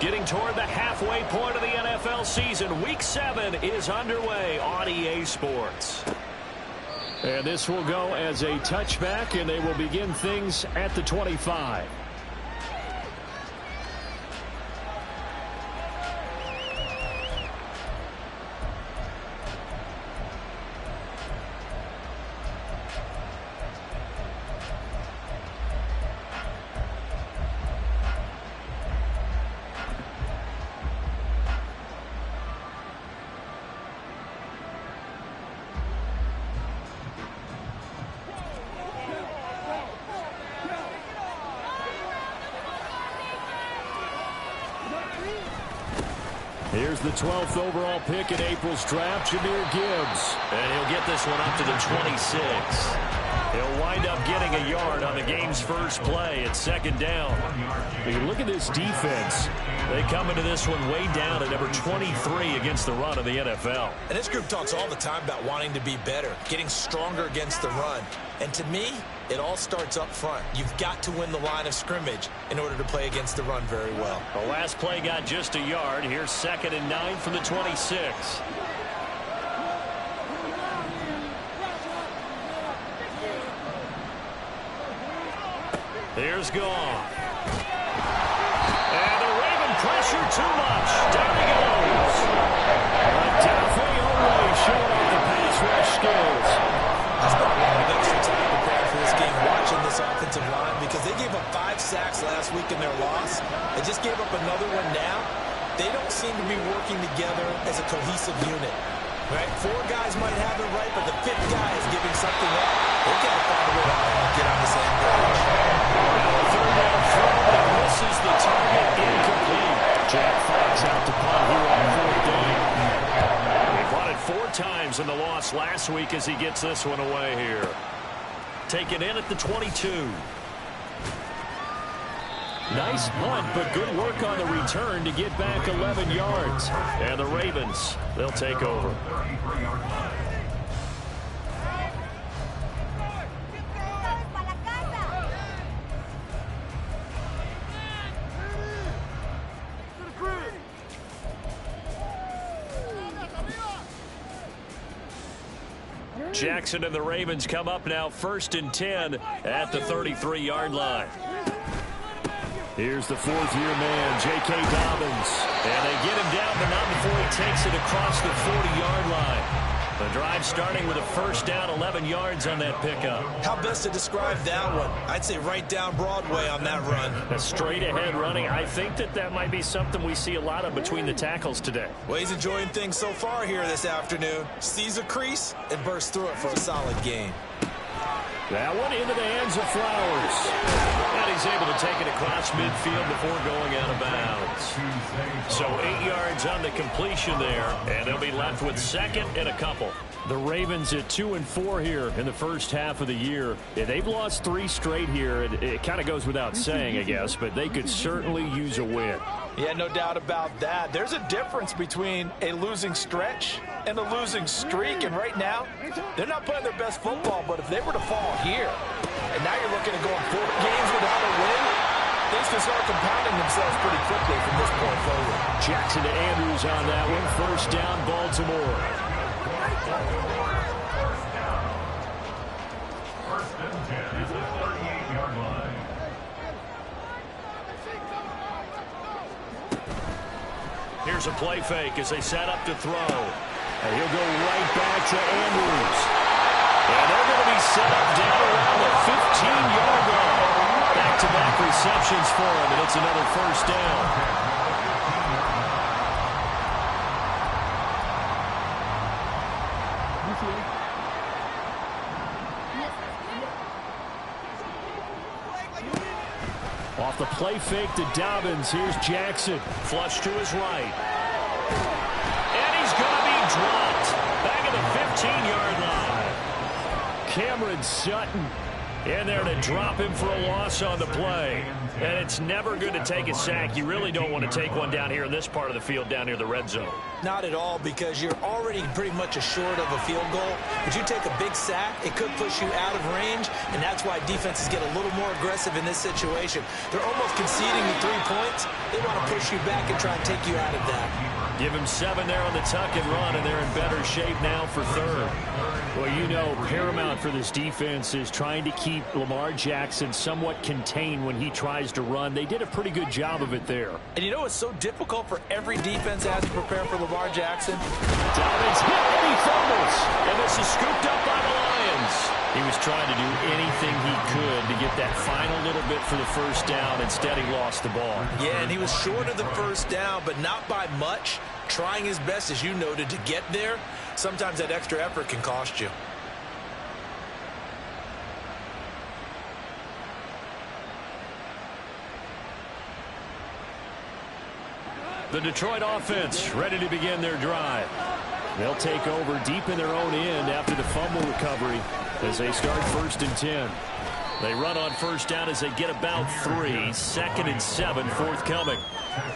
Getting toward the halfway point of the NFL season. Week 7 is underway on EA Sports. And this will go as a touchback, and they will begin things at the 25. Here's the 12th overall pick in April's draft, Jahmyr Gibbs. And he'll get this one up to the 26. He'll wind up getting a yard on the game's first play at second down. When you look at this defense, they come into this one way down at number 23 against the run of the NFL. And this group talks all the time about wanting to be better, getting stronger against the run. And to me, it all starts up front. You've got to win the line of scrimmage in order to play against the run very well. The last play got just a yard. Here's 2nd and 9 from the 26. Here's Goff. And the Raven pressure too much. Down he goes. Definitely only showing off the pass rush skills. That's not one of the extra time prepared for this game, watching this offensive line, because they gave up 5 sacks last week in their loss. They just gave up another one now. They don't seem to be working together as a cohesive unit. Right? 4 guys might have it right, but the 5th guy is giving something up. They got to find a way to get on the same page. Third down throw that misses the target, incomplete. Jack Fox out to punt here on 4th down. He punted 4 times in the loss last week as he gets this one away here. Taken in at the 22. Nice punt, but good work on the return to get back 11 yards. And the Ravens, they'll take over. Jackson and the Ravens come up now 1st and 10 at the 33-yard line. Here's the 4th-year man, J.K. Dobbins. And they get him down, but not before he takes it across the 40-yard line. The drive starting with a 1st down, 11 yards on that pickup. How best to describe that one? I'd say right down Broadway on that run. A straight-ahead running. I think that might be something we see a lot of between the tackles today. Well, he's enjoying things so far here this afternoon. Sees a crease and bursts through it for a solid gain. That one into the hands of Flowers. And he's able to take it across midfield before going out of bounds. So 8 yards on the completion there, and they'll be left with 2nd and a couple. The Ravens at 2-4 here in the first half of the year. Yeah, they've lost 3 straight here. It kind of goes without saying, I guess, but they could certainly use a win. Yeah, no doubt about that. There's a difference between a losing stretch and a losing streak, and right now, they're not playing their best football, but if they were to fall here, and now you're looking at going 4 games without a win, things can start compounding themselves pretty quickly from this point forward. Jackson to Andrews on that one. 1st down, Baltimore. Here's a play fake as they set up to throw. And he'll go right back to Andrews. And they're going to be set up down around the 15-yard line. Back-to-back receptions for him, and it's another 1st down. Off the play fake to Dobbins. Here's Jackson. Flush to his right. And he's going to be dropped. Back at the 15-yard line. Cameron Sutton in there to drop him for a loss on the play. And it's never good to take a sack. You really don't want to take one down here in this part of the field down near the red zone. Not at all, because you're already pretty much assured of a field goal. But you take a big sack, it could push you out of range, and that's why defenses get a little more aggressive in this situation. They're almost conceding the 3 points. They want to push you back and try and take you out of that. Give him 7 there on the tuck and run, and they're in better shape now for third. Well, you know, paramount for this defense is trying to keep Lamar Jackson somewhat contained when he tries to run. They did a pretty good job of it there. And you know it's so difficult for every defense has to prepare for Lamar Jackson? Dobbins hit, and he fumbles. And this is scooped up by the Lions. He was trying to do anything he could to get that final little bit for the first down. Instead, he lost the ball. Yeah, and he was short of the first down, but not by much. Trying his best, as you noted, to get there. Sometimes that extra effort can cost you. The Detroit offense ready to begin their drive. They'll take over deep in their own end after the fumble recovery as they start 1st and 10. They run on first down as they get about 3. 2nd and 7 forthcoming.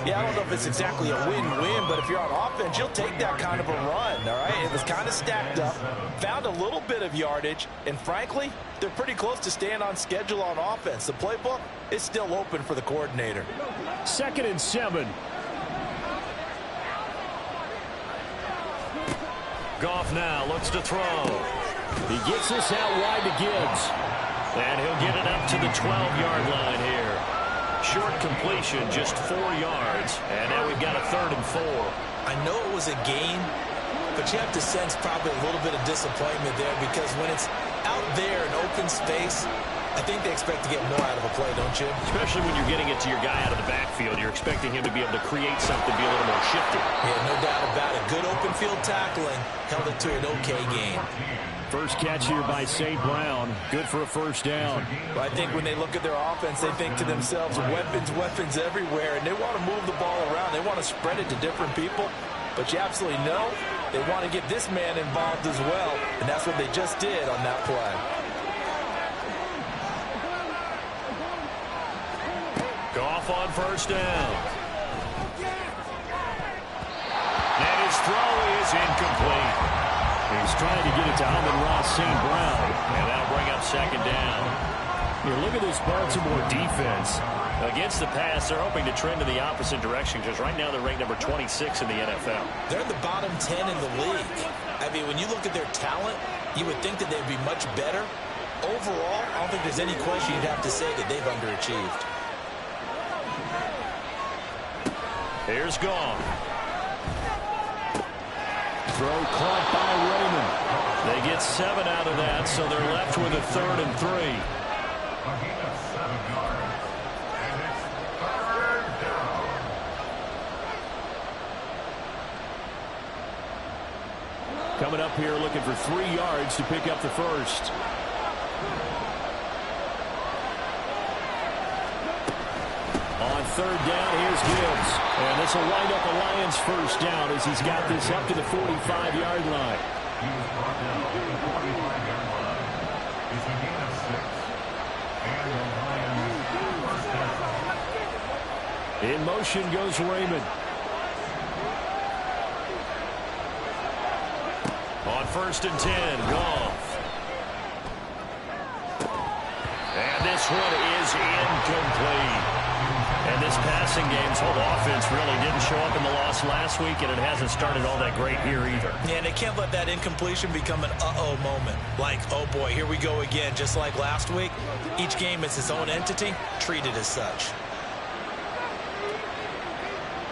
Yeah, I don't know if it's exactly a win-win, but if you're on offense, you'll take that kind of a run, all right? It was kind of stacked up, found a little bit of yardage, and frankly, they're pretty close to staying on schedule on offense. The playbook is still open for the coordinator. 2nd and 7. Goff now looks to throw. He gets this out wide to Gibbs. And he'll get it up to the 12-yard line here. Short completion, just 4 yards. And now we've got a 3rd and 4. I know it was a gain, but you have to sense probably a little bit of disappointment there, because when it's out there in open space, I think they expect to get more out of a play, don't you? Especially when you're getting it to your guy out of the backfield. You're expecting him to be able to create something, be a little more shifty. Yeah, no doubt about it. Good open field tackling. Held it to an okay gain. First catch here by St. Brown. Good for a first down. Well, I think when they look at their offense, they think to themselves, weapons, weapons everywhere, and they want to move the ball around. They want to spread it to different people. But you absolutely know they want to get this man involved as well, and that's what they just did on that play. Goff on first down. And his throw is incomplete. He's trying to get it to Amon-Ra St. Brown. And that'll bring up 2nd down. Here, look at this Baltimore defense. Against the pass, they're hoping to trend in the opposite direction, because right now they're ranked number 26 in the NFL. They're in the bottom 10 in the league. I mean, when you look at their talent, you would think that they'd be much better. Overall, I don't think there's any question you'd have to say that they've underachieved. Here's Goff. Throw caught by Raymond. They get 7 out of that, so they're left with a 3rd and 3. Coming up here looking for 3 yards to pick up the first. On 3rd down, here's Gibbs. And this will wind up a Lions first down as he's got this up to the 45-yard line. In motion goes Raymond. On 1st and 10, Goff. And this one is incomplete. And this passing game's whole offense really didn't show up in the loss last week, and it hasn't started all that great here either. Yeah, and they can't let that incompletion become an uh-oh moment. Like, oh boy, here we go again, just like last week. Each game is its own entity, treated as such.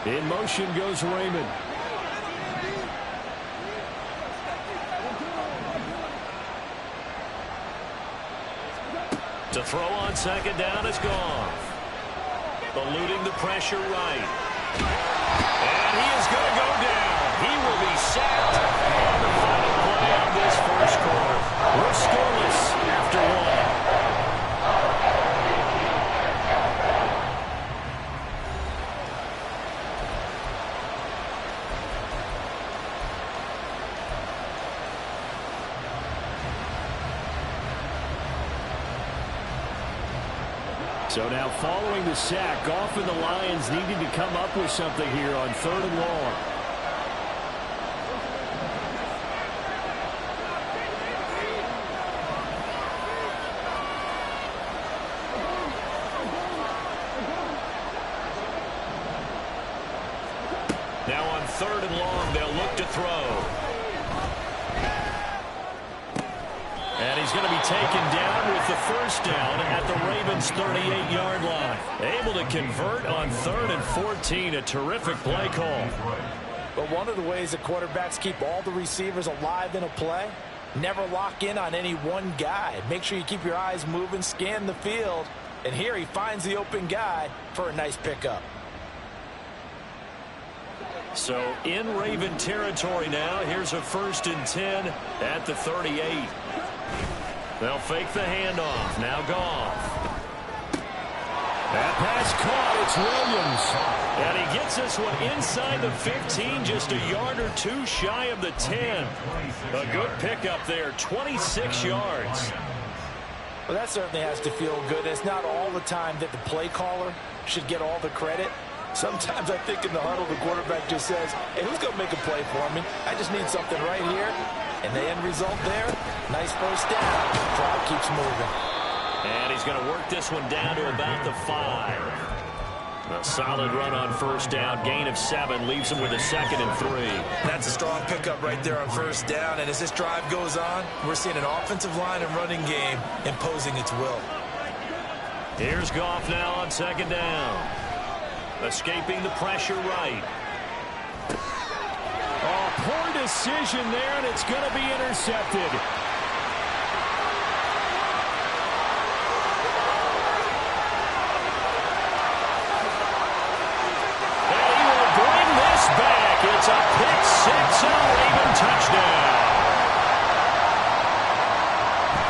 In motion goes Raymond. To throw on 2nd down is Goff. Eluding the pressure right. And he is going to go down. He will be sacked on the final play of this first quarter. We're scoreless after 1. So now following the sack, Goff and the Lions needing to come up with something here on 3rd and long. they'll look to throw. And he's going to be taken down with the first down at the Ravens' 38-yard line. Able to convert on 3rd and 14. A terrific play call. But one of the ways that quarterbacks keep all the receivers alive in a play, never lock in on any one guy. Make sure you keep your eyes moving, scan the field. And here he finds the open guy for a nice pickup. So in Raven territory now. Here's a 1st and 10 at the 38. They'll fake the handoff. Now Goff. That pass caught. It's Williams. And he gets this one inside the 15, just a yard or two shy of the 10. A good pickup there, 26 yards. Well, that certainly has to feel good. It's not all the time that the play caller should get all the credit. Sometimes I think in the huddle, the quarterback just says, hey, who's going to make a play for me? I just need something right here. And the end result there, nice first down. Crowd keeps moving. And he's going to work this one down to about the 5. A solid run on first down. Gain of 7 leaves him with a 2nd and 3. That's a strong pickup right there on first down. And as this drive goes on, we're seeing an offensive line and running game imposing its will. Here's Goff now on 2nd down. Escaping the pressure right. Oh, poor decision there, and it's going to be intercepted. And he will bring this back. It's a pick 6 and a Raven touchdown.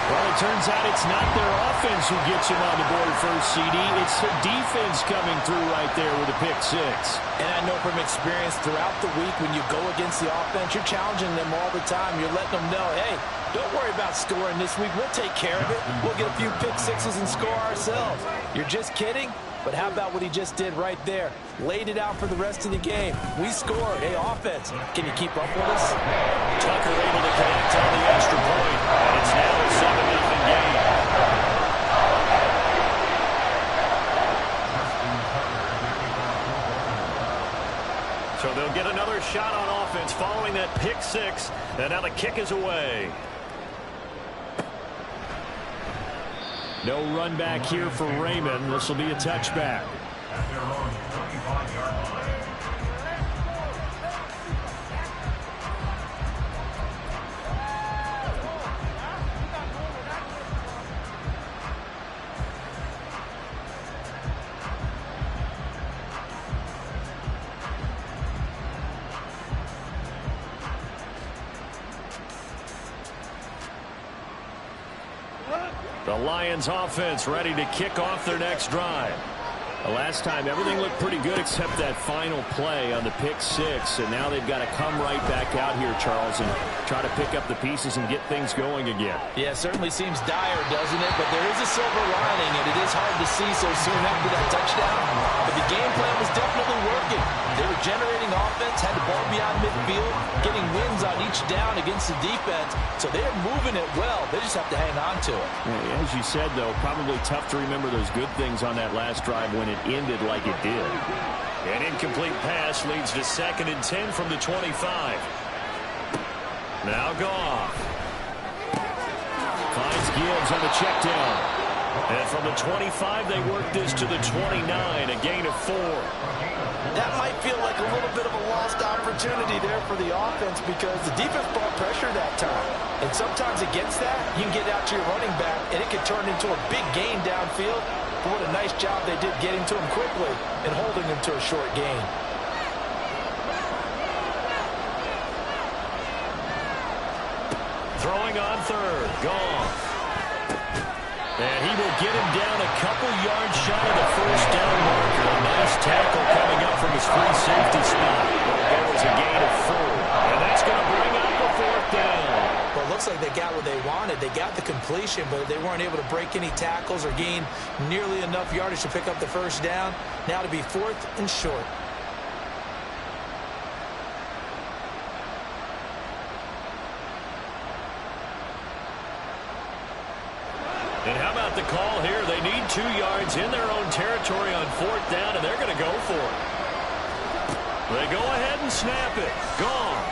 Well, it turns out it's not their offense who gets him on the board first, CD. It's the defense coming through right there with a pick 6. And I know from experience throughout the week when you go against the offense, you're challenging them all the time. You're letting them know, hey, don't worry about scoring this week. We'll take care of it. We'll get a few pick 6s and score ourselves. You're just kidding? But how about what he just did right there? Laid it out for the rest of the game. We scored. Hey, offense, can you keep up with us? Tucker able to connect on the extra point. And it's now a 7-0 game. So they'll get another shot on offense following that pick 6. And now the kick is away. No run back here for Raymond. This will be a touchback. The Lions offense ready to kick off their next drive. The last time everything looked pretty good except that final play on the pick 6, and now they've got to come right back out here, Charles, and try to pick up the pieces and get things going again. Yeah, it certainly seems dire, doesn't it? But there is a silver lining, and it is hard to see so soon after that touchdown. But the game plan was definitely working. They were generating offense, had the ball beyond midfield, getting wins on each down against the defense. So they're moving it well. They just have to hang on to it. Yeah, as you said, though, probably tough to remember those good things on that last drive when it ended like it did. An incomplete pass leads to 2nd and 10 from the 25. Now Goff. Finds Gibbs on the check down. And from the 25, they work this to the 29, a gain of 4. That might feel like a little bit of a lost opportunity there for the offense because the defense brought pressure that time. And sometimes against that, you can get out to your running back, and it can turn into a big gain downfield. But what a nice job they did getting to him quickly and holding him to a short gain. Throwing on 3rd, Goff. And he will get him down a couple yards shy of the first down marker. A nice tackle coming up from his free safety spot. There was a gain of 4. And that's going to bring up the 4th down. Well, it looks like they got what they wanted. They got the completion, but they weren't able to break any tackles or gain nearly enough yardage to pick up the first down. Now to be 4th and short. And how about the call here? They need 2 yards in their own territory on 4th down, and they're going to go for it. They go ahead and snap it. Gone.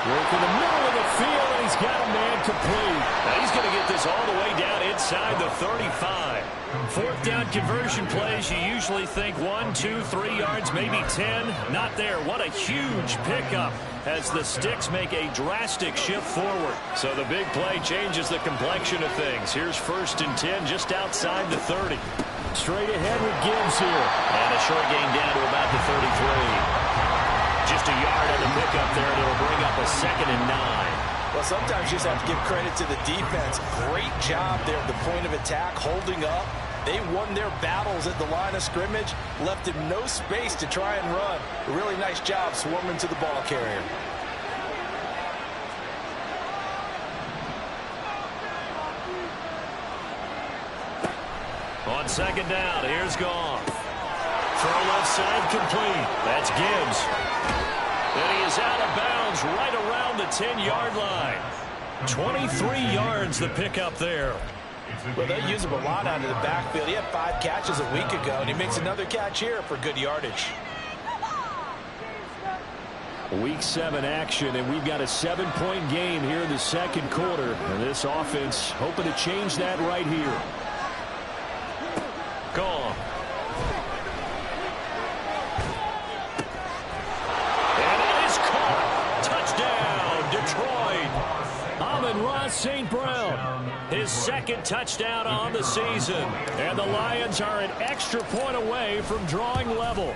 Work in the middle of the field, and he's got a man complete. Now he's going to get this all the way down inside the 35. Fourth down conversion plays, you usually think 1, 2, 3 yards, maybe 10. Not there. What a huge pickup as the sticks make a drastic shift forward. So the big play changes the complexion of things. Here's 1st and 10 just outside the 30. Straight ahead with Gibbs here. And a short gain down to about the 33. Just a yard on the pickup there, and it'll bring up a 2nd and 9. Well, sometimes you just have to give credit to the defense. Great job there at the point of attack, holding up. They won their battles at the line of scrimmage, left him no space to try and run. A really nice job swarming to the ball carrier. On 2nd down, here's Goff. Throw left side complete. That's Gibbs. And he is out of bounds right around the 10-yard line. 23 yards the pickup there. Well, they use him a lot out of the backfield. He had 5 catches a week ago, and he makes another catch here for good yardage. Week 7 action, and we've got a 7-point game here in the 2nd quarter. And this offense hoping to change that right here. Gone. And it is caught. Touchdown, Detroit. Amon-Ra St. Brown, his 2nd touchdown on the season. And the Lions are an extra point away from drawing level.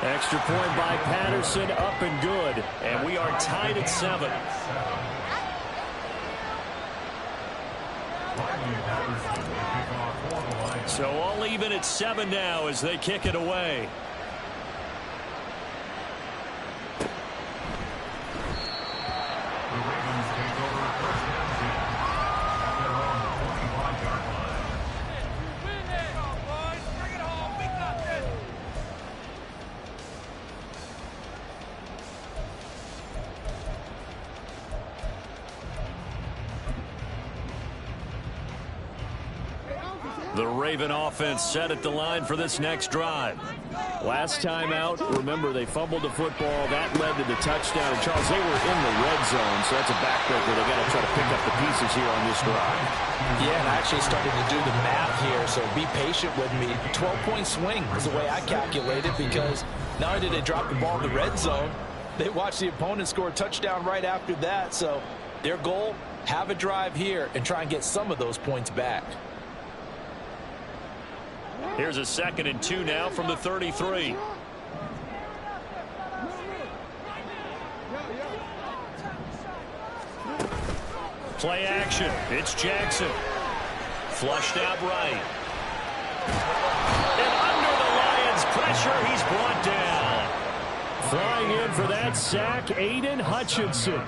Extra point by Patterson, up and good. And we are tied at 7. So all even at 7 now as they kick it away. The Raven offense set at the line for this next drive. Last time out, remember, they fumbled the football. That led to the touchdown. And, Charles, they were in the red zone, so that's a backbreaker. They got to try to pick up the pieces here on this drive. Yeah, and I actually started to do the math here, so be patient with me. 12-point swing is the way I calculate it, because not only did they drop the ball in the red zone, they watched the opponent score a touchdown right after that. So their goal, have a drive here and try and get some of those points back. Here's a 2nd and 2 now from the 33. Play action. It's Jackson. Flushed out right. And under the Lions' pressure, he's brought down. Flying in for that sack, Aiden Hutchinson.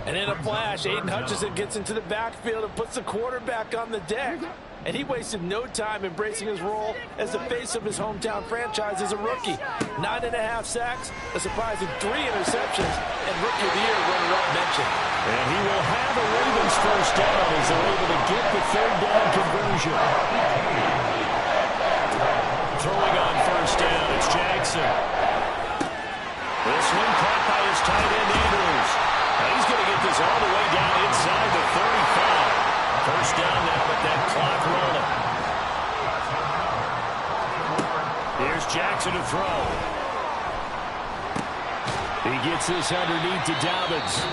And in a flash, Aiden Hutchinson gets into the backfield and puts the quarterback on the deck. And he wasted no time embracing his role as the face of his hometown franchise as a rookie. 9.5 sacks, a surprising 3 interceptions, and Rookie of the Year runner-up mentioned. And he will have a Ravens first down as they're able to get the 3rd down conversion. Throwing on 1st down, it's Jackson. This one caught by his tight end, Andrews. Now he's going to get this all the way down inside the 35. First down now with that clock rolling. Here's Jackson to throw. He gets this underneath to Dobbins.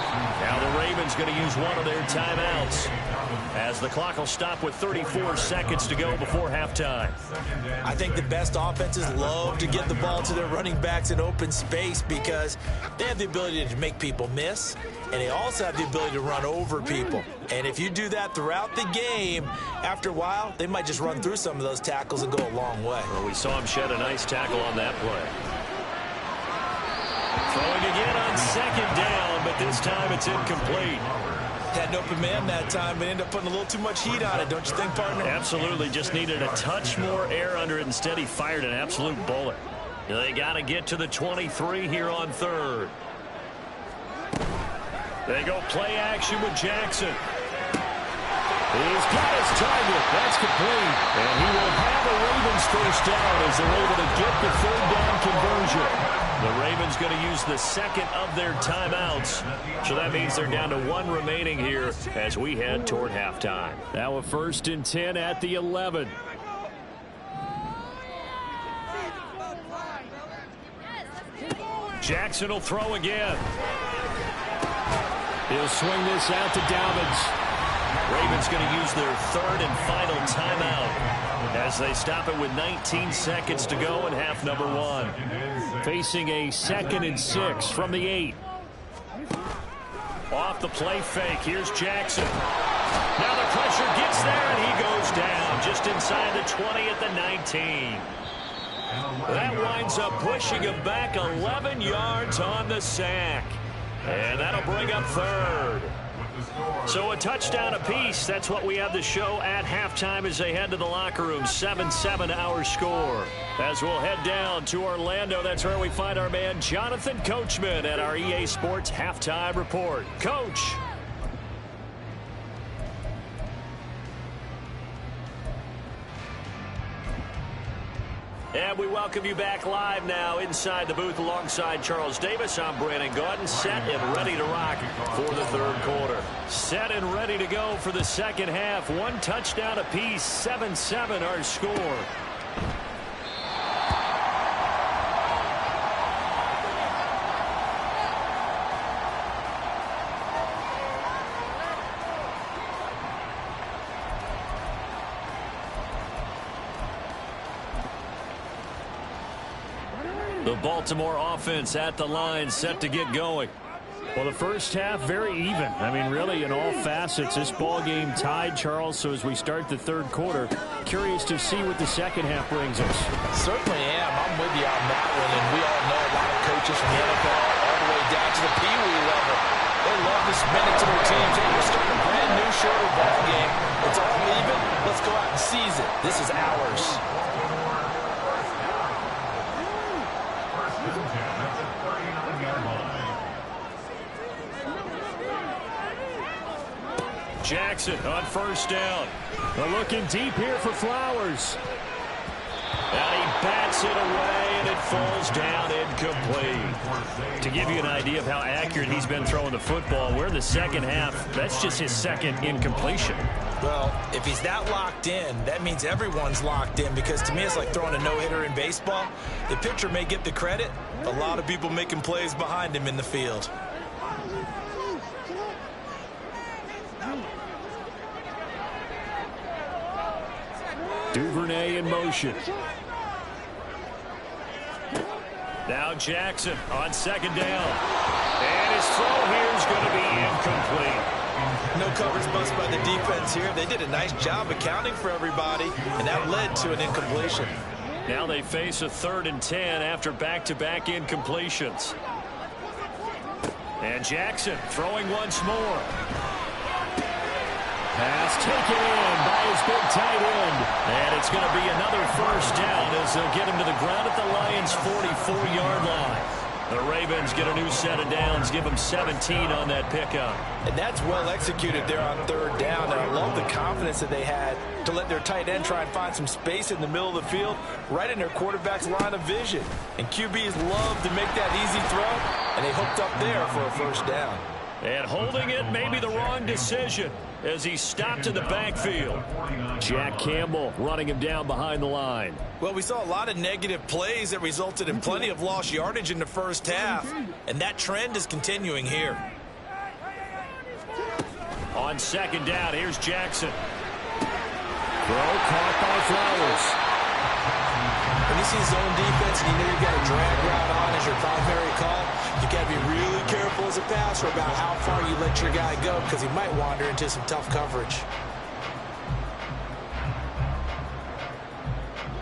Now the Ravens going to use one of their timeouts as the clock will stop with 34 seconds to go before halftime. I think the best offenses love to get the ball to their running backs in open space because they have the ability to make people miss, and they also have the ability to run over people. And if you do that throughout the game, after a while, they might just run through some of those tackles and go a long way. Well, we saw him shed a nice tackle on that play. Throwing again on 2nd down, but this time it's incomplete. Had an open man that time, but ended up putting a little too much heat on it, don't you think, partner? Absolutely. Just needed a touch more air under it. Instead, he fired an absolute bullet. They got to get to the 23 here on 3rd. They go play action with Jackson. He's got his target. That's complete. And he will have a Ravens first down as they're able to get the 3rd down conversion. The Ravens going to use the second of their timeouts. So that means they're down to one remaining here as we head toward halftime. Now a 1st and 10 at the 11. Jackson will throw again. He'll swing this out to Dobbins. Ravens going to use their 3rd and final timeout as they stop it with 19 seconds to go in half number 1. Facing a 2nd and 6 from the 8. Off the play fake. Here's Jackson. Now the pressure gets there, and he goes down just inside the 20 at the 19. That winds up pushing him back 11 yards on the sack. And that'll bring up 3rd. So a touchdown apiece. That's what we have to show at halftime as they head to the locker room. 7-7 our score. As we'll head down to Orlando, that's where we find our man Jonathan Coachman at our EA Sports Halftime Report. Coach. And we welcome you back live now inside the booth alongside Charles Davis. I'm Brandon Gaudin, set and ready to rock for the 3rd quarter. Set and ready to go for the 2nd half. 1 touchdown apiece, 7-7 our score. The Baltimore offense at the line, set to get going. Well, the first half, very even. I mean, really, in all facets, this ball game tied, Charles. So as we start the 3rd quarter, curious to see what the 2nd half brings us. Certainly am. I'm with you on that one. And we all know a lot of coaches from the NFL all the way down to the Pee Wee level. They love to spin it to their teams. Hey, we're starting a brand new shorter ball game. It's all even. Let's go out and seize it. This is ours. Jackson on 1st down. They're looking deep here for Flowers. And he bats it away, and it falls down incomplete. To give you an idea of how accurate he's been throwing the football, we're in the 2nd half. That's just his 2nd incompletion. Well, if he's that locked in, that means everyone's locked in, because to me it's like throwing a no-hitter in baseball. The pitcher may get the credit, a lot of people making plays behind him in the field. Duvernay in motion. Now Jackson on 2nd down. And his throw here is going to be incomplete. No coverage bust by the defense here. They did a nice job accounting for everybody, and that led to an incompletion. Now they face a 3rd and 10 after back-to-back incompletions. And Jackson throwing once more. Pass taken in by his big tight end. And it's going to be another 1st down as they'll get him to the ground at the Lions' 44-yard line. The Ravens get a new set of downs, give them 17 on that pickup. And that's well executed there on 3rd down. And I love the confidence that they had to let their tight end try and find some space in the middle of the field, right in their quarterback's line of vision. And QBs love to make that easy throw, and they hooked up there for a 1st down. And holding it may be the wrong decision as he stopped in the backfield. Jack Campbell running him down behind the line. Well, we saw a lot of negative plays that resulted in plenty of lost yardage in the 1st half, and that trend is continuing here. On 2nd down, here's Jackson. Throw caught by Flowers. When you see zone defense and you know you've got a drag route on as your primary call, you got to be really careful as a passer about how far you let your guy go, because he might wander into some tough coverage.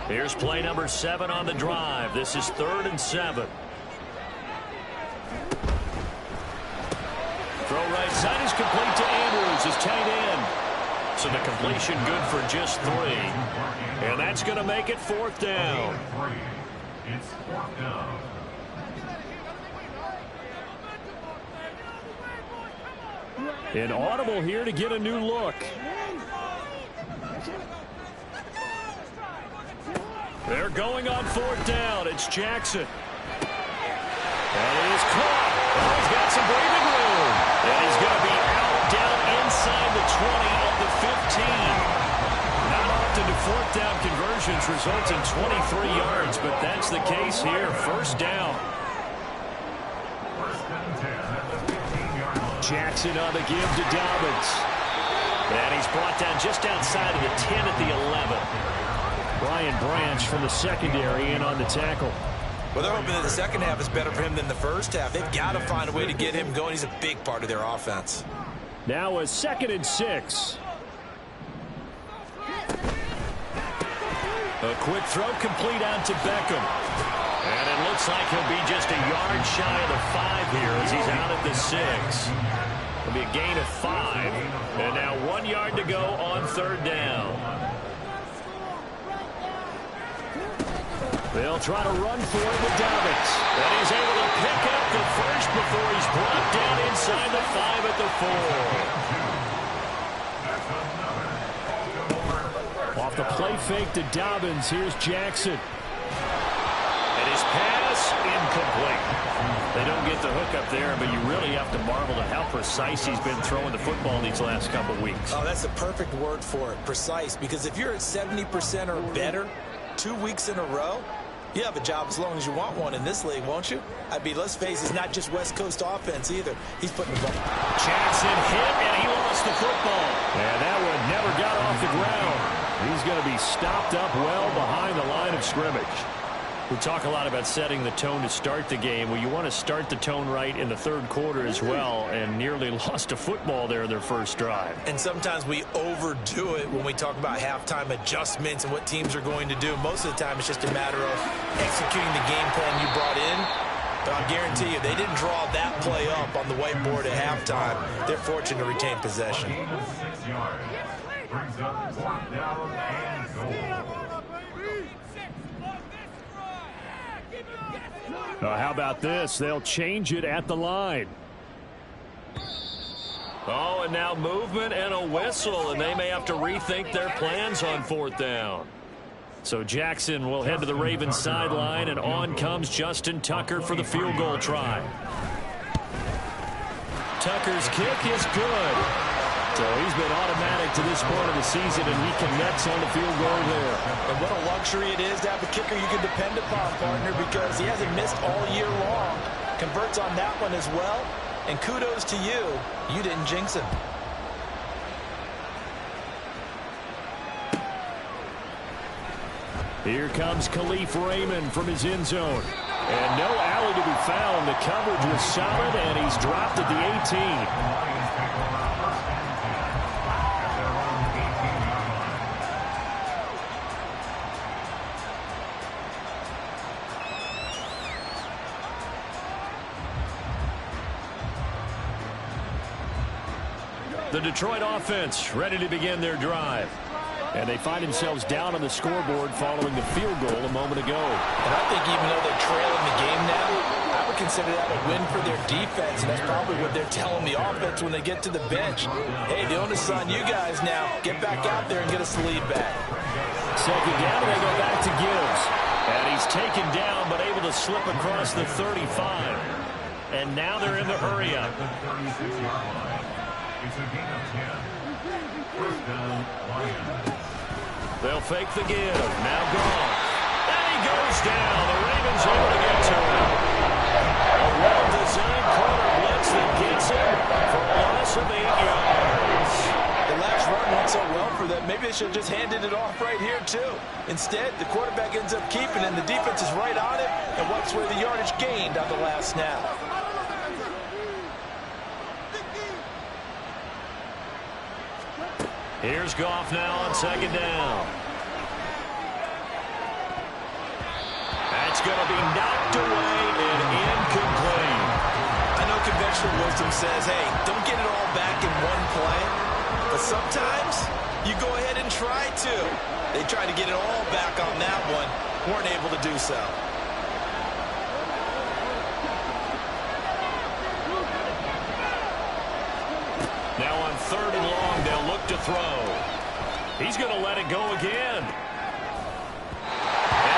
Here's play number 7 on the drive. This is 3rd and 7. Throw right side is complete to Andrews, his tight end. So the completion good for just 3. And that's going to make it 4th down. It's 4th down. An audible here to get a new look. They're going on 4th down. It's Jackson. And it is caught. Oh, he's got some breathing room. And he's going to be out down inside the 20 of the 15. Not often do fourth down conversions result in 23 yards, but that's the case here. First down. Jackson on the give to Dobbins. And he's brought down just outside of the 10 at the 11. Brian Branch from the secondary in on the tackle. Well, they're hoping that the second half is better for him than the first half. They've got to find a way to get him going. He's a big part of their offense. Now a 2nd and 6. A quick throw complete out to Beckham. And it looks like he'll be just a yard shy of the 5 here as he's out at the 6. It'll be a gain of 5. And now 1 yard to go on third down. They'll try to run for it with Dobbins. And he's able to pick up the first before he's brought down inside the 5 at the 4. Off the play fake to Dobbins. Here's Jackson. And his pass incomplete. They don't get the hook up there, but you really have to marvel at how precise he's been throwing the football these last couple weeks. Oh, that's the perfect word for it, precise. Because if you're at 70% or better 2 weeks in a row, you have a job as long as you want one in this league, won't you? I mean, let's face it, it's not just West Coast offense either. He's putting the ball. Jackson hit, and he lost the football. And that one never got off the ground. He's going to be stopped up well behind the line of scrimmage. We talk a lot about setting the tone to start the game. Well, you want to start the tone right in the third quarter as well, and nearly lost a football there in their first drive. And sometimes we overdo it when we talk about halftime adjustments and what teams are going to do. Most of the time, it's just a matter of executing the game plan you brought in. But I'll guarantee you, they didn't draw that play up on the whiteboard at halftime. They're fortunate to retain possession. Brings up 4th down and goal. How about this? They'll change it at the line. Oh, and now movement and a whistle, and they may have to rethink their plans on 4th down. So Jackson will head to the Ravens sideline, and on comes Justin Tucker for the field goal try. Tucker's kick is good. So he's been automatic to this point of the season, and he connects on the field goal there. And what a luxury it is to have a kicker you can depend upon, partner, because he hasn't missed all year long. Converts on that one as well. And kudos to you. You didn't jinx him. Here comes Khalif Raymond from his end zone. And no alley to be found. The coverage was solid, and he's dropped at the 18. The Detroit offense ready to begin their drive. And they find themselves down on the scoreboard following the field goal a moment ago. And I think even though they're trailing the game now, I would consider that a win for their defense. And that's probably what they're telling the offense when they get to the bench. Hey, the onus is on you guys now. Get back out there and get us the lead back. Second down, and they go back to Gibbs. And he's taken down, but able to slip across the 35. And now they're in the hurry up. It's a gain of 10. 1st down, Lions. They'll fake the give. Now gone. And he goes down. The Ravens able to get to him. A well-designed corner blitz that gets him for a loss of 8 yards. The last run went so well for them. Maybe they should have just handed it off right here, too. Instead, the quarterback ends up keeping it, and the defense is right on it and wipes away the yardage gained on the last snap. Here's Goff now on 2nd down. That's going to be knocked away and incomplete. I know conventional wisdom says, hey, don't get it all back in one play. But sometimes you go ahead and try to. They tried to get it all back on that one. Weren't able to do so. Now on 3rd and long, they'll look to throw. He's going to let it go again. And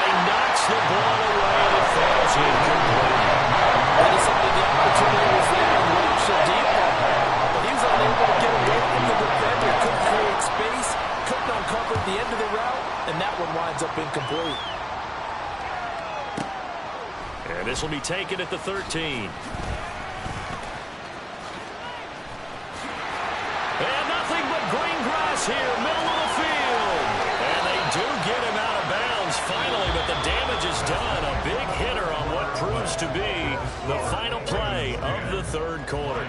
he knocks the ball away and it falls incomplete. this will be taken at the 13. And nothing but green grass here, middle of the field. And they do get him out of bounds finally, but the damage is done. A big hitter on what proves to be the final play of the third quarter.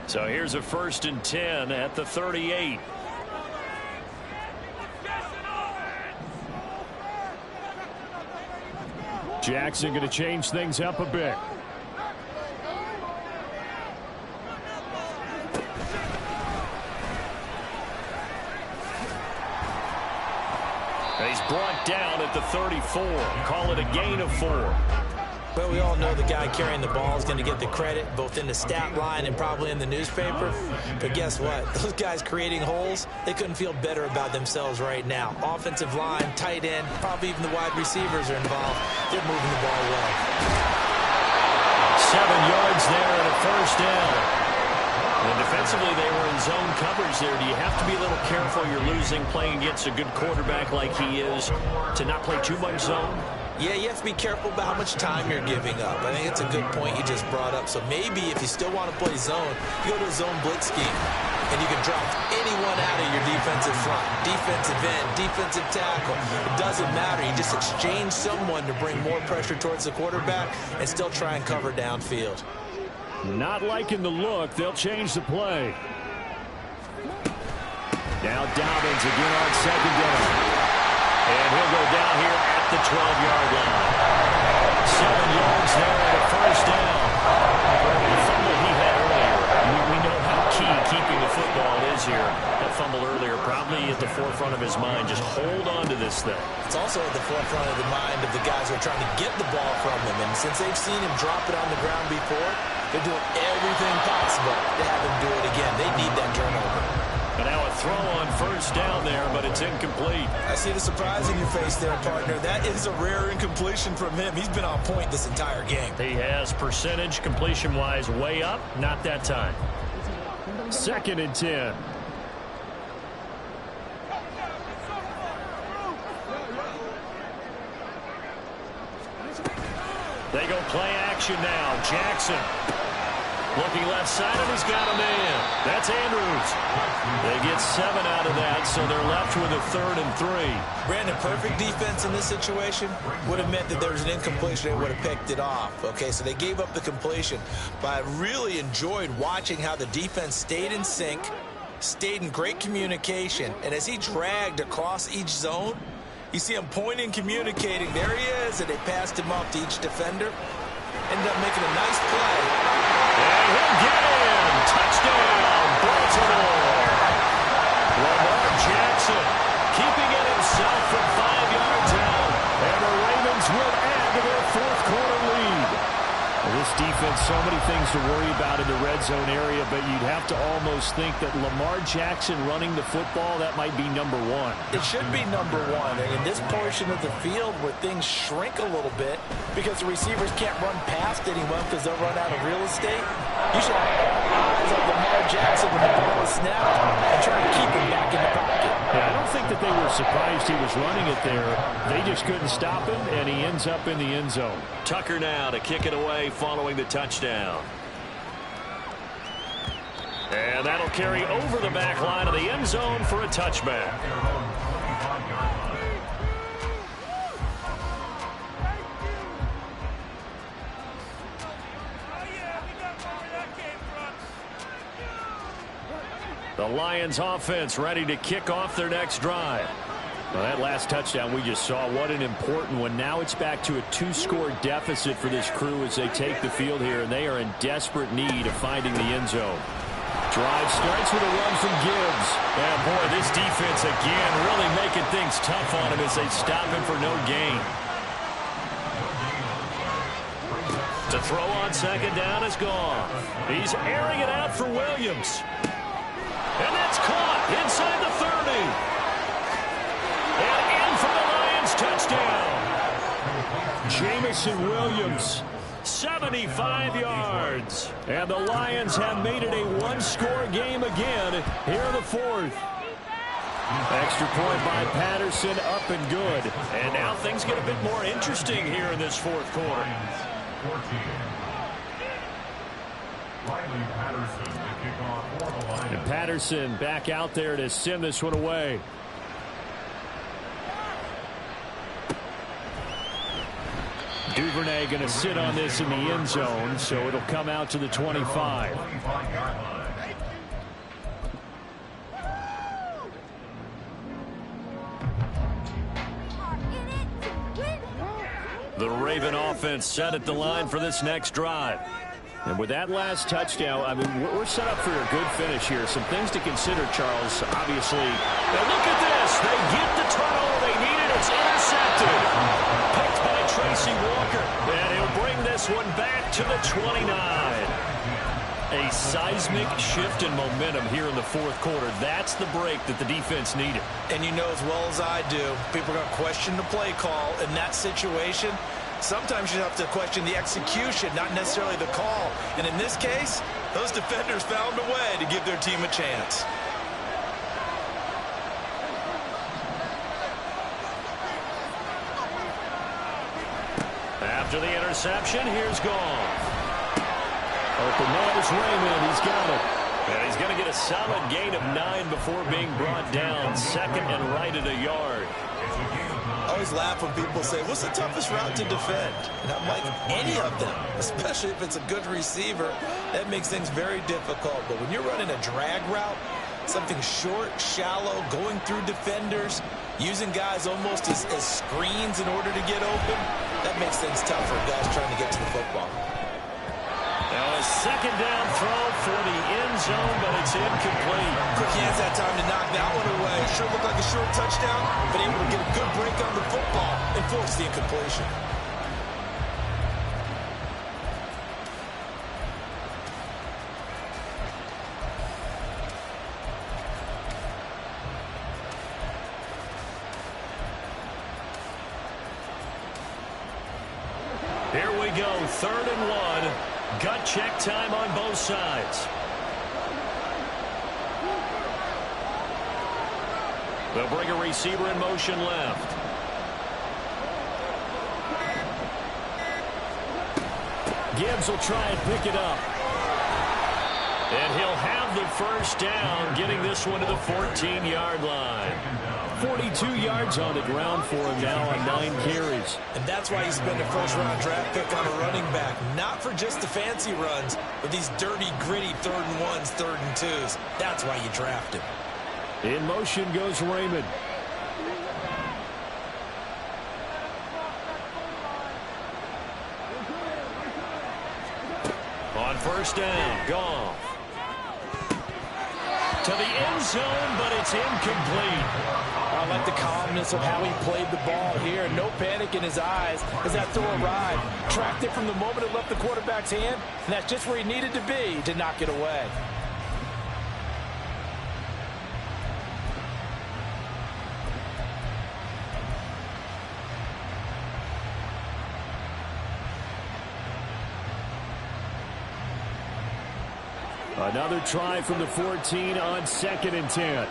So here's a 1st and 10 at the 38. Jackson going to change things up a bit. He's brought down at the 34. Call it a gain of 4. Well, we all know the guy carrying the ball is going to get the credit, both in the stat line and probably in the newspaper. But guess what? Those guys creating holes, they couldn't feel better about themselves right now. Offensive line, tight end, probably even the wide receivers are involved. They're moving the ball well. 7 yards there and a 1st down. And defensively, they were in zone coverage there. Do you have to be a little careful? You're losing, playing against a good quarterback like he is, to not play too much zone? Yeah, you have to be careful about how much time you're giving up. I think it's a good point you just brought up. So maybe if you still want to play zone, you go to a zone blitz scheme. And you can drop anyone out of your defensive front. Defensive end, defensive tackle. It doesn't matter. You just exchange someone to bring more pressure towards the quarterback and still try and cover downfield. Not liking the look. They'll change the play. Now Dobbins again on 2nd down. And he'll go down here at the 12-yard line. 7 yards there and a 1st down. The fumble he had earlier, we know how key keeping the football is here. That fumble earlier probably at the forefront of his mind. Just hold on to this thing. It's also at the forefront of the mind of the guys who are trying to get the ball from him. And since they've seen him drop it on the ground before, they're doing everything possible to have him do it again. They need that turnover. And now a throw on 1st down there, but it's incomplete. I see the surprise in your face there, partner. That is a rare incompletion from him. He's been on point this entire game. He has percentage completion-wise way up, not that time. 2nd and 10. They go play action now. Jackson looking left side, and he's got a man. That's Andrews. They get 7 out of that, so they're left with a 3rd and 3. Brandon, perfect defense in this situation would have meant that there was an incompletion. They would have picked it off. Okay, so they gave up the completion. But I really enjoyed watching how the defense stayed in sync, stayed in great communication, and as he dragged across each zone, you see him pointing, communicating. There he is, and they passed him off to each defender. Ended up making a nice play. And he'll get in. Touchdown, Baltimore. Lamar Jackson keeping it himself from 5 yards out. And the Ravens will add to their 4th quarter lead. This defense, so many things to worry about in the red zone area, but you'd have to almost think that Lamar Jackson running the football, that might be number 1. It should be number 1. And in this portion of the field where things shrink a little bit because the receivers can't run past anyone because they'll run out of real estate, you should have eyes on Lamar Jackson when the ball is snapped and try to keep him back in the pocket. Yeah, I don't think that they were surprised he was running it there. They just couldn't stop him, and he ends up in the end zone. Tucker now to kick it away following the touchdown. And that'll carry over the back line of the end zone for a touchback. The Lions offense ready to kick off their next drive. Well, that last touchdown we just saw, what an important one. Now it's back to a 2-score deficit for this crew as they take the field here, and they are in desperate need of finding the end zone. Drive starts with a run from Gibbs. And boy, this defense again really making things tough on him as they stop him for no gain. To throw on 2nd down is gone. He's airing it out for Williams. And that's caught inside the 30. first down. Jamison Williams, 75 yards. And the Lions have made it a one-score game again here in the fourth. Extra point by Patterson, up and good. And now things get a bit more interesting here in this fourth quarter. And Patterson back out there to send this one away. Duvernay going to sit on this in the end zone, so it'll come out to the 25. The Raven offense set at the line for this next drive. And with that last touchdown, I mean, we're set up for a good finish here. Some things to consider, Charles, obviously. And look at this. They get the turnover they needed. It's intercepted. Picked by Tracy Walker. And he'll bring this one back to the 29. A seismic shift in momentum here in the fourth quarter. That's the break that the defense needed. And you know as well as I do, people are going to question the play call in that situation. Sometimes you have to question the execution, not necessarily the call. And in this case, those defenders found a way to give their team a chance. After the interception, here's Goff. Open man is Raymond. He's got it. And he's going to get a solid gain of 9 before being brought down. Second and right at a yard. I always laugh when people say, what's the toughest route to defend? And I'm like, any of them, especially if it's a good receiver. That makes things very difficult. But when you're running a drag route, something short, shallow, going through defenders, using guys almost as screens in order to get open, that makes things tough for guys trying to get to the football. Now a second down throw for the end zone, but it's incomplete. Quick hands that time to knock that one away. Sure looked like a short touchdown, but able to get a good break on the football and force the incompletion. Here we go, 3rd and 1. Gut check time on both sides. They'll bring a receiver in motion left. Gibbs will try and pick it up. And he'll have the first down, getting this one to the 14-yard line. 42 yards on the ground for him now on 9 carries. And that's why you spend a first-round draft pick on a running back. Not for just the fancy runs, but these dirty, gritty 3rd and 1s, 3rd and 2s. That's why you draft him. In motion goes Raymond. On first down, Goff. To the end zone, but it's incomplete. I like the calmness of how he played the ball here. No panic in his eyes as that throw arrived. Tracked it from the moment it left the quarterback's hand, and that's just where he needed to be to knock it away. Another try from the 14 on 2nd and 10.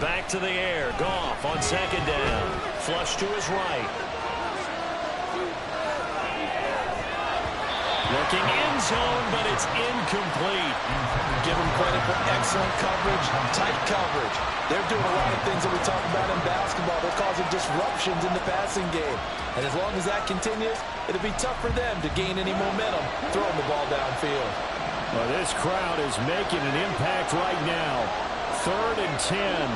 Back to the air. Goff on 2nd down. Flush to his right. Looking end zone, but it's incomplete. Give him credit for excellent coverage, tight coverage. They're doing a lot of things that we talk about in basketball. They're causing disruptions in the passing game. And as long as that continues, it'll be tough for them to gain any momentum throwing the ball downfield. Well, this crowd is making an impact right now. 3rd and 10.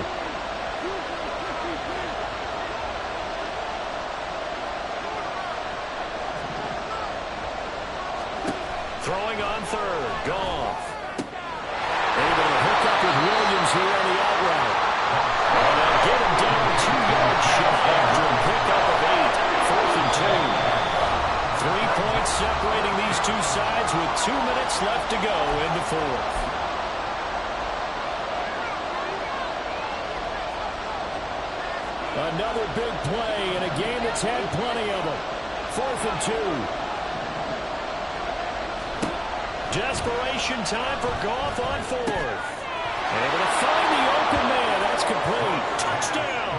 Throwing on 3rd. Goff. Able to hook up with Williams here on the out route. And they'll get him down 2 yards shy after a pickup of 8. 4th and 2. 3 points separating these two sides with 2 minutes left to go in the fourth. Another big play in a game that's had plenty of them. 4th and 2. Desperation time for Goff on 4th. Able to find the open man. That's complete. Touchdown.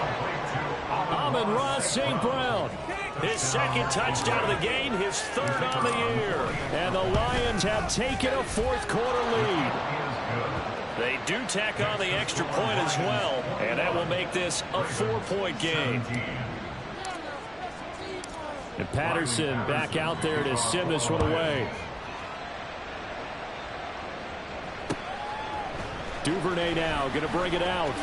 Amon-Ra St. Brown. His 2nd touchdown of the game, his 3rd on the year. And the Lions have taken a 4th quarter lead. They do tack on the extra point as well, and that will make this a 4-point game. And Patterson back out there to send this one away. Duvernay now going to bring it out.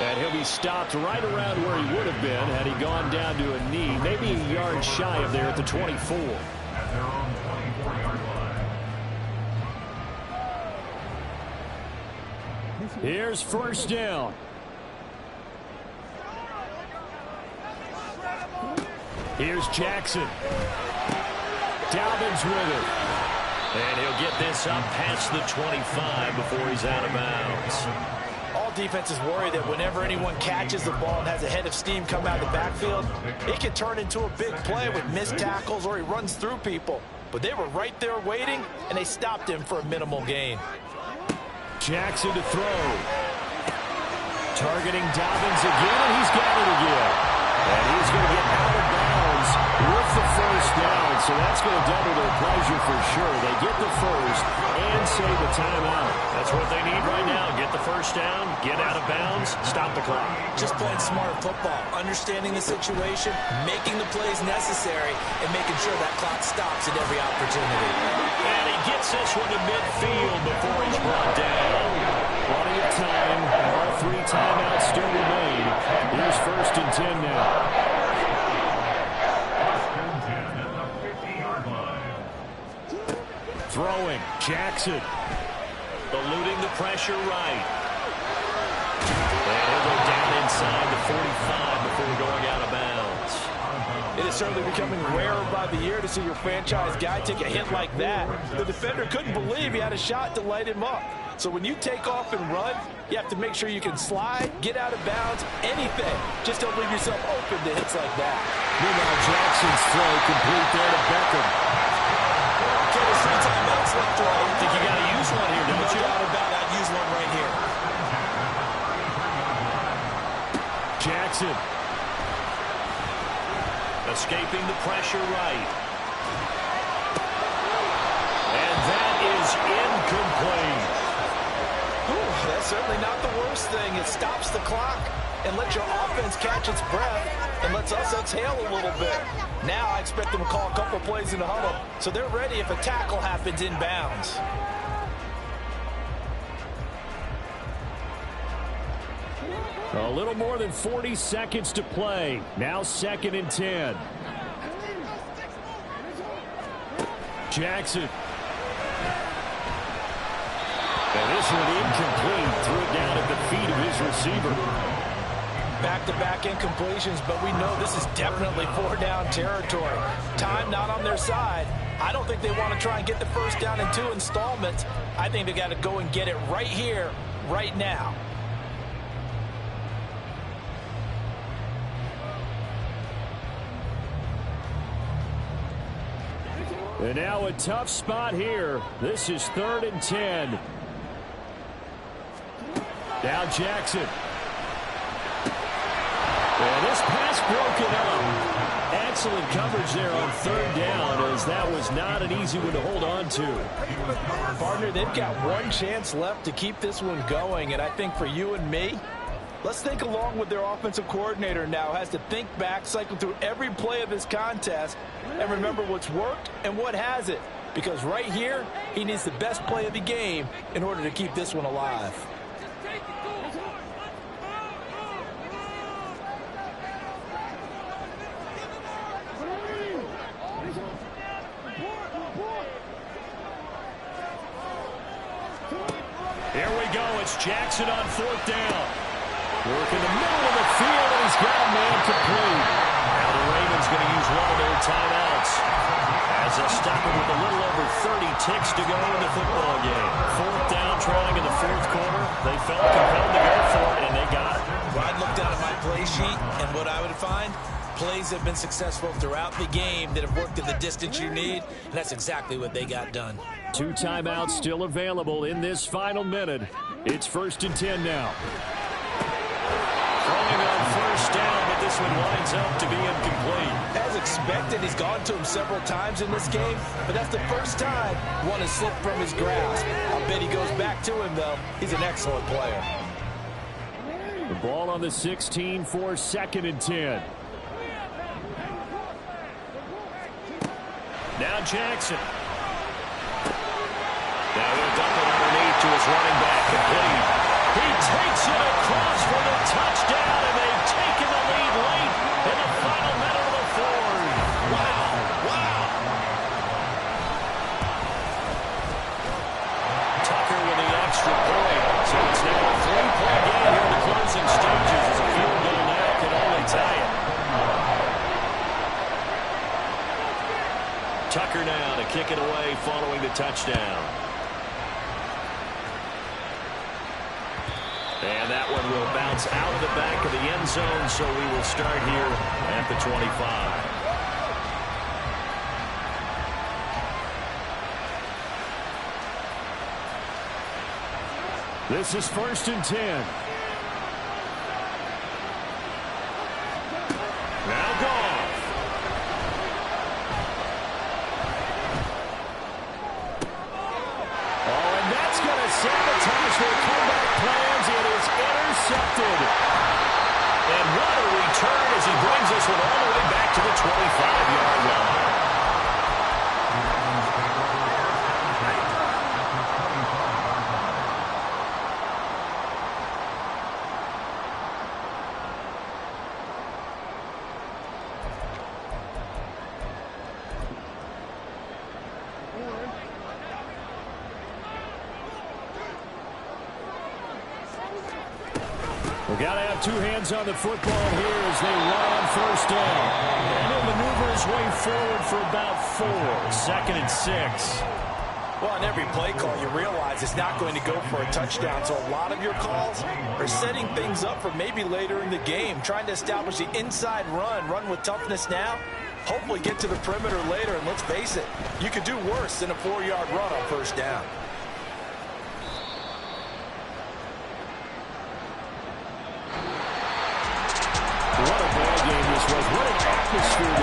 And he'll be stopped right around where he would have been had he gone down to a knee, maybe a yard shy of there at the 24. Here's 1st down. Here's Jackson. Dobbins with it. And he'll get this up past the 25 before he's out of bounds. All defenses worry that whenever anyone catches the ball and has a head of steam come out of the backfield, it can turn into a big play with missed tackles or he runs through people. But they were right there waiting, and they stopped him for a minimal gain. Jackson to throw. Targeting Dobbins again, and he's got it again. And he's going to get out of bounds with the 1st down, so that's going to double their pleasure for sure. They get the 1st and save the timeout. That's what they need right now. Get the 1st down, get out of bounds, stop the clock. Just playing smart football, understanding the situation, making the plays necessary, and making sure that clock stops at every opportunity. And he gets this one to midfield before he's brought down. Plenty of time. All 3 timeouts still remain. Here's 1st and 10 now. Throwing. Jackson. Eluding the pressure right. And he'll go down inside the 45 before going out of bounds. It is certainly becoming rarer by the year to see your franchise guy take a hit like that. The defender couldn't believe he had a shot to light him up. So when you take off and run, you have to make sure you can slide, get out of bounds, anything. Just don't leave yourself open to hits like that. Meanwhile, Jackson's throw complete there to Beckham. Okay, there's 3 timeouts left, right? I think you got to use one here, don't you? No doubt about it. I'd use one right here. Jackson. Escaping the pressure right. And that is incomplete. Ooh, that's certainly not the worst thing. It stops the clock and lets your offense catch its breath and lets us exhale a little bit. Now I expect them to call a couple plays in the huddle so they're ready if a tackle happens inbounds. A little more than 40 seconds to play. Now 2nd and 10. Jackson. And this one incomplete. Threw it down at the feet of his receiver. Back-to-back incompletions, but we know this is definitely 4-down territory. Time not on their side. I don't think they want to try and get the 1st down in 2 installments. I think they got to go and get it right here, right now. And now a tough spot here. This is 3rd and 10. Now Jackson. And this pass broken up. Excellent coverage there on 3rd down, as that was not an easy one to hold on to. Partner, they've got 1 chance left to keep this one going, and I think for you and me, let's think along with their offensive coordinator now. Has to think back, cycle through every play of this contest, and remember what's worked and what hasn't. Because right here, he needs the best play of the game in order to keep this one alive. Here we go. It's Jackson on 4th down. Work in the middle of the field, and he's got a man complete. Now the Ravens going to use one of their timeouts as they'll stop it with a little over 30 ticks to go in the football game. 4th down, trailing in the 4th quarter. They felt compelled to go for it, and they got it. Well, I'd look down at my play sheet, and what I would find, plays have been successful throughout the game that have worked at the distance you need, and that's exactly what they got done. 2 timeouts still available in this final minute. It's 1st and 10 now. Throwing on first down, but this one winds up to be incomplete. As expected, he's gone to him several times in this game, but that's the first time one has slipped from his grasp. I bet he goes back to him, though. He's an excellent player. The ball on the 16 for 2nd and 10. Now Jackson. Now he'll dump it underneath to his running back, complete. He takes it across for the touchdown, and they've taken the lead late in the final minute of the fourth. Wow, wow. Tucker with the extra point. So it's now a 3-point game here in the closing stages as a field goal now can only tie it. Tucker now to kick it away following the touchdown. And that one will bounce out of the back of the end zone, so we will start here at the 25. This is 1st and 10. Now Goff. Oh, and that's going to sabotage their comeback plans. It is intercepted. And what a return as he brings this one all the way back to the 25-yard line. We've got to have 2 hands on the football here as they run on first down. And he'll maneuver his way forward for about 4. 2nd and 6. Well, on every play call, you realize it's not going to go for a touchdown. So a lot of your calls are setting things up for maybe later in the game, trying to establish the inside run with toughness now, hopefully get to the perimeter later. And let's face it, you could do worse than a 4-yard run on first down. What a ball game this was. What an atmosphere.